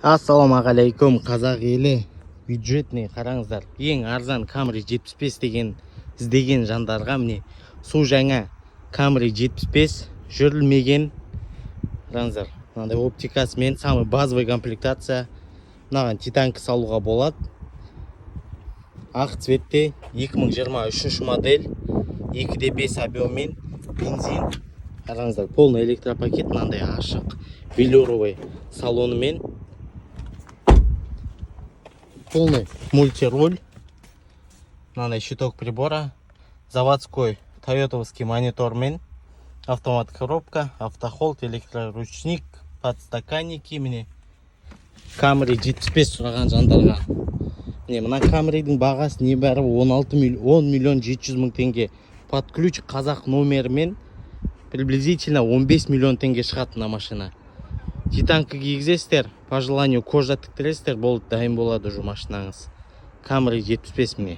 Ассалаумағалейкум қазақ елі, бюджетный қараңыздар. Ең арзан Camry 75 деген іздеген жандарға міне су жаңа Camry 75 жүрілмеген. Қараңыздар, мынандай оптикасымен самый базовый комплектация. Мынаған титанка салуға болады. Ақ цветте 2023 модель, 2.5 объеммен бензин. Қараңыздар, полный электропакет, мынандай ашық велюровый салонымен. Полный мультируль, мынандай щиток прибора, заводской тойотовский монитормен, автомат коробка, автохолд, электроручник, подстаканники. Міне Camry 75 сұраған жандарға. Міне мына Camry'дің бағасы небәрі 10 миллион 700 мың теңге. Под ключ қазақ номермен приблизительно 15 миллион теңге шығады мына машина. Титанка кигізесіздер, по желанию кожа тіктіресіздер, болды, дайын болады уже машинаңыз. Camry 75 міне.